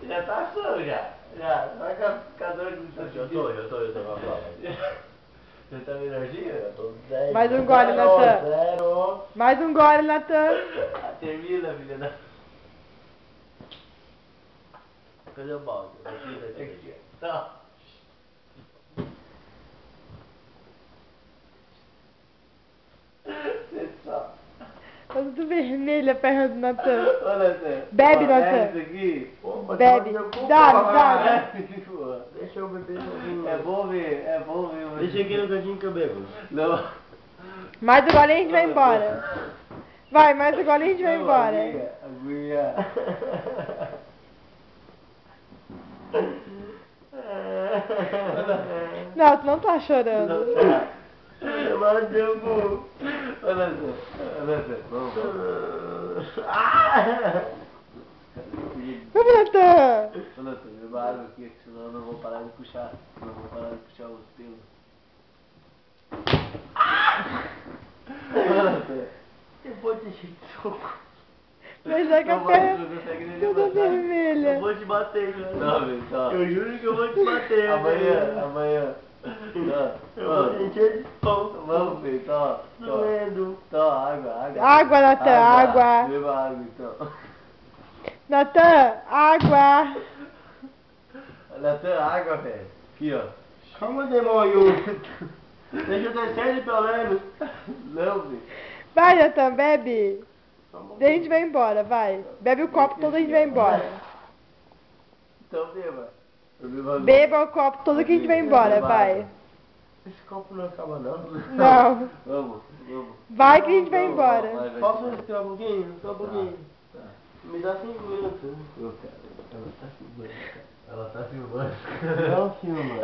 Já tá achando, já. Já. Vai ficar doido com isso. Eu tô com a prova. Você tá melhorzinho? Eu tô 10. Mais um gole, Natan. 0. Mais um gole, Natan. Termina, filha da... Cadê o balde? Aqui. Tá. Você só... Tá tudo vermelho a perna do Natan. Ô, Natan. Bebe, Ó, Natan. é isso aqui. Bebe. Dá. Deixa eu beber sozinho. É bom ver, Deixa aqui no cantinho que eu bebo. Não. Mais um gole e a gente vai embora. Vai, mais um gole e a gente vai embora. Aguinha. Não, tu não tá chorando. Olha só. Vamos. Vamos, Natan. Olha só, beba água aqui, senão eu não vou parar de puxar. Não vou parar de puxar os pelos. Olha só. Eu vou te encher de soco. Mas é que a perna toda vermelha. Eu vou te bater, cara. Não, velho, tá. Eu juro que eu vou te bater. Amanhã. Eu vou te encher de soco. Vamos, filho, tá. Doendo. Tá, água. Água, Natan, água. Beba água, então. Natan, água. Natan, água, velho. Aqui, ó. Calma, demônio. Deixa eu descer ele pelo menos. Não, filho. Vai, Natan, bebe. Daí a gente vai embora, vai. Bebe o copo todo e a gente vai embora. Então beba. Eu bebo água. Beba o copo todo que a gente vai embora, vai. Esse copo não acaba não. Não. Vamos. Vai que a gente vai embora. Vai. Posso respirar um pouquinho? Só um pouquinho. Tá. Me dá 5 minutos. Ô, cara, ela tá filmando, cara. Ela tá filmando. Não filma.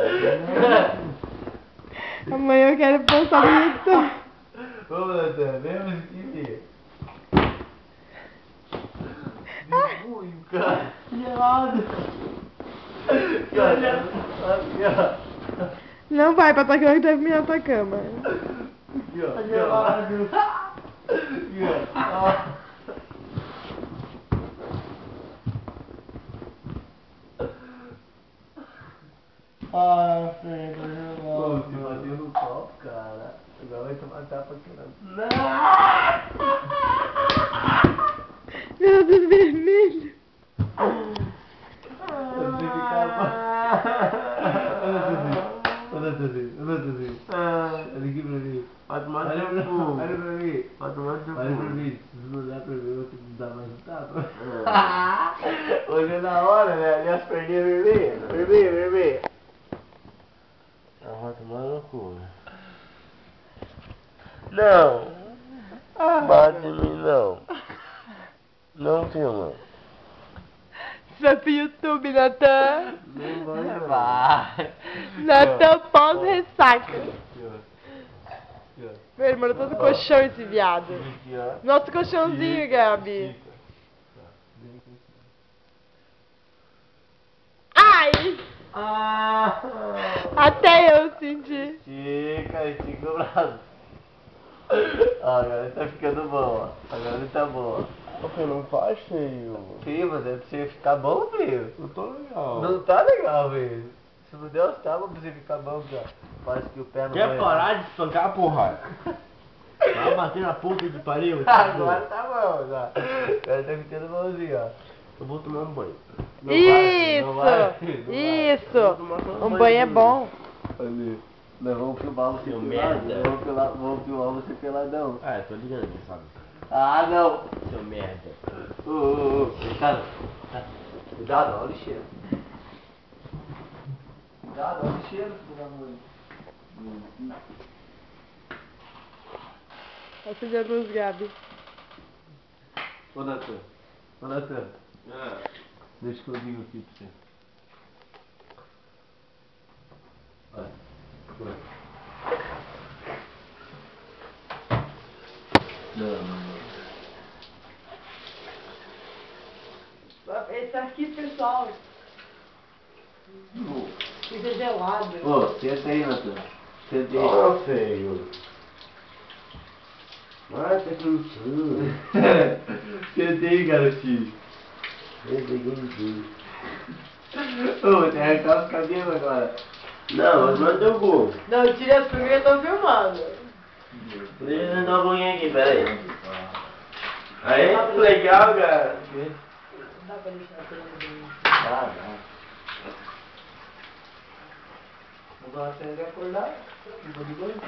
Amanhã eu quero postar no YouTube. Vamos, Natan, vem aqui. Ui, cara. Gelado. Cara, Não vai, pra tua cama que tu vai vir na tua cama. aqui, ó. Tá gelado. Aqui, ó. Ah, sei, tá Pô, você gelado. bateu no copo, cara. Agora vai tomar tapa aqui, né? Meu Deus, vermelho. Você Olha, Tuzinho. Olha aqui pra mim. Vai tomar Olha no cu. pra mim. Vai tomar no Olha pra cu. mim. Se não dá pra ver, eu vou ter que dar mais um tapa. Hoje é na hora, né? Minhas perninhas vermelhas. Vai tomar no cu. Não. Bate em mim não. Não filma. Isso vai pro YouTube, Natan. Não vai, não. Vai. Natan pós-ressaca. Aqui, ó. Meu irmão, tá todo colchão esse viado. Aqui, ó. Nosso colchãozinho, Gabi. Ai! Ah! Até eu senti. Estica o braço. Ó, agora ele tá ficando bom, ó. Agora ele tá bom, ó. Porque não faz feio. Filho, mas é pra você ficar bom, filho. Eu tô legal. Não tá legal, velho. Se não der os tapas pra você ficar bom, cara. Parece que o pé não Quer vai... parar de espancar, porra? Vai bater na puta de pariu. Agora tá bom, já. Agora tá ficando bonzinho, ó. Eu vou tomar um banho. Não vai, não vai, Isso! não vai. Isso! Um banho é bom. Ali. Nós vamos filmar você Seu pelado. merda. Vamos filmar você peladão. Ah, eu tô ligando aqui, sabe? Ah, não. Seu merda. Cara, cuidado, olha o lixeiro. Cuidado, olha o lixeiro, filho da mãe. Acende a luz, Gabi. Ô, Natan. Deixa que eu digo aqui pra você. Olha. Não. Esse aqui, pessoal. Fica gelado. Ô, senta aí, Natan. Senta aí. Ó, feio. Vai, tá cansando. Senta aí, garotinho. Ô, você arrancar os cabelos agora. Não, mas não deu gol. Não, eu tirei as primeiras e tô filmando. Deixa eu dar um pouquinho aqui, peraí. Aí, que legal, cara. Não dá pra deixar todo mundo. Dá. Vou lá, você vai acordar. Não vou de banho.